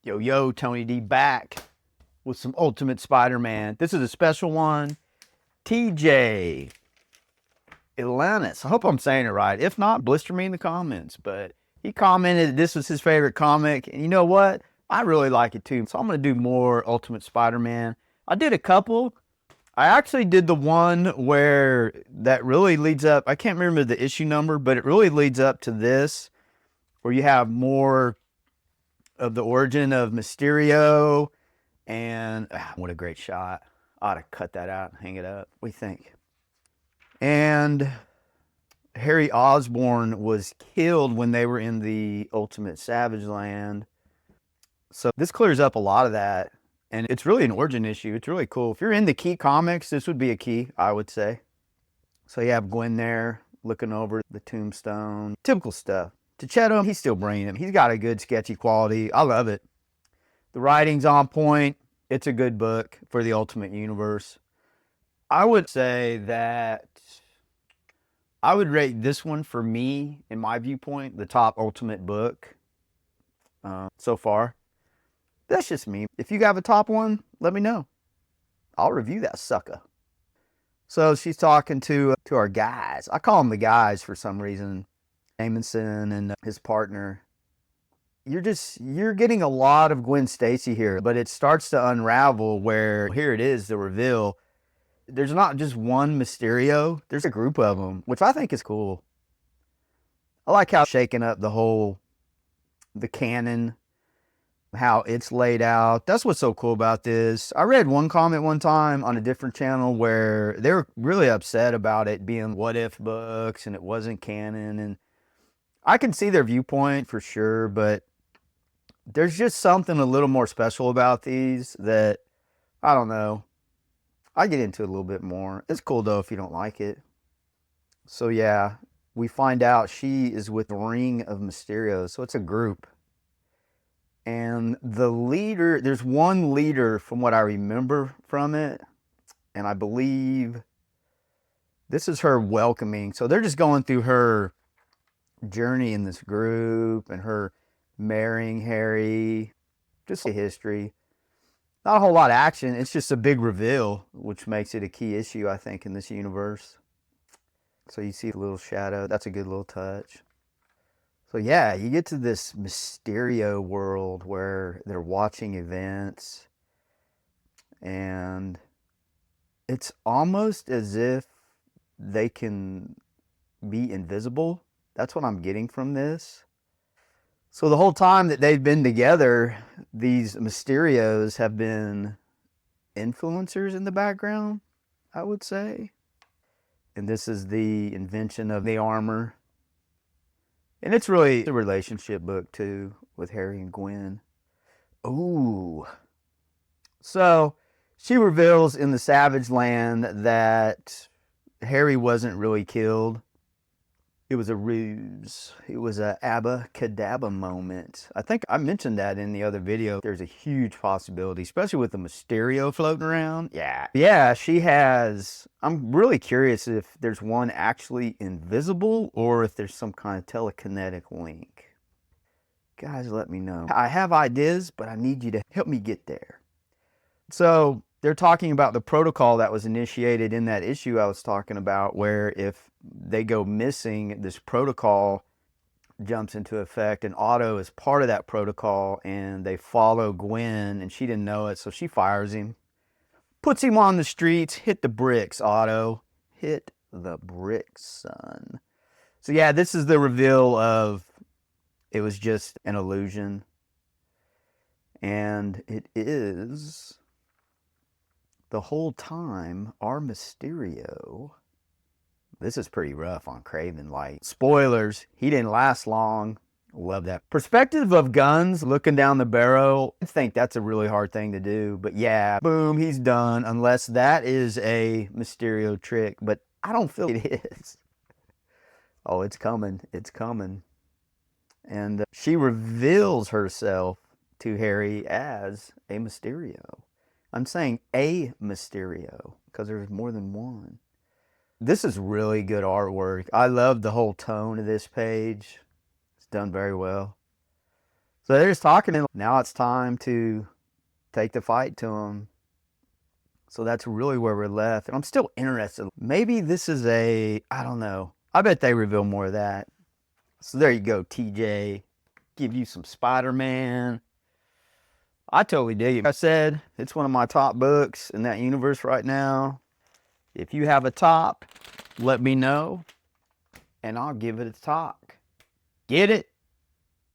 Yo, yo, Tony D back with some Ultimate Spider-Man. This is a special one. TJ Atlantis. I hope I'm saying it right. If not, blister me in the comments. But he commented this was his favorite comic. And you know what? I really like it too. So I'm going to do more Ultimate Spider-Man. I did a couple. I actually did the one where that really leads up. I can't remember the issue number, but it really leads up to this, where you have more of the origin of Mysterio. And what a great shot. I ought to cut that out and hang it up. What do you think? And Harry Osborn was killed when they were in the Ultimate Savage Land. So this clears up a lot of that. And it's really an origin issue. It's really cool. If you're into key comics, this would be a key, I would say. So you have Gwen there looking over the tombstone. Typical stuff. Checchetto, he's still bringing it. He's got a good sketchy quality. I love it. The writing's on point. It's a good book for the Ultimate Universe. I would say that I would rate this one, for me, in my viewpoint, the top Ultimate book so far. That's just me. If you have a top one, let me know. I'll review that sucker. So she's talking to our guys. I call them the guys for some reason. Amundsen and his partner. You're getting a lot of Gwen Stacy here, but it starts to unravel where here it is, the reveal. There's not just one Mysterio. There's a group of them, which I think is cool. I like how shaking up the canon, how it's laid out. That's what's so cool about this. I read one comment one time on a different channel where they were really upset about it being what if books and it wasn't canon. And I can see their viewpoint for sure, but there's just something a little more special about these that, I don't know. I get into it a little bit more. It's cool though if you don't like it. So yeah, we find out she is with the Ring of Mysterio. So it's a group. And the leader, there's one leader from what I remember from it. And I believe this is her welcoming. So they're just going through her journey in this group and her marrying Harry. Just a history. Not a whole lot of action. It's just a big reveal, which makes it a key issue, I think, in this universe. So you see a little shadow. That's a good little touch. So yeah, you get to this Mysterio world where they're watching events. And it's almost as if they can be invisible. That's what I'm getting from this. So the whole time that they've been together, these Mysterios have been influencers in the background, I would say. And this is the invention of the armor. And it's really a relationship book too, with Harry and Gwen. Ooh. So she reveals in the Savage Land that Harry wasn't really killed. It was a ruse. It was a abacadabra moment. I think I mentioned that in the other video. There's a huge possibility, especially with the Mysterio floating around. Yeah, she has. I'm really curious if there's one actually invisible or if there's some kind of telekinetic link. Guys, let me know. I have ideas, but I need you to help me get there. So they're talking about the protocol that was initiated in that issue I was talking about, where if they go missing, this protocol jumps into effect, and Otto is part of that protocol, and they follow Gwen, and she didn't know it, so she fires him, puts him on the streets. Hit the bricks, Otto. Hit the bricks, son. So yeah, this is the reveal of it was just an illusion, and it is the whole time our Mysterio. This is pretty rough on Craven. Like, spoilers, he didn't last long. Love that. Perspective of guns, looking down the barrel. I think that's a really hard thing to do. But yeah, boom, he's done. Unless that is a Mysterio trick. But I don't feel it is. Oh, it's coming. It's coming. And she reveals herself to Harry as a Mysterio. I'm saying a Mysterio because there's more than one. This is really good artwork. I love the whole tone of this page. It's done very well. So they're just talking, and now it's time to take the fight to him. So that's really where we're left. And I'm still interested. Maybe this is I don't know. I bet they reveal more of that. So there you go, TJ. Give you some Spider-Man. I totally dig it. Like I said, it's one of my top books in that universe right now. If you have a top, let me know, and I'll give it a talk. Get it?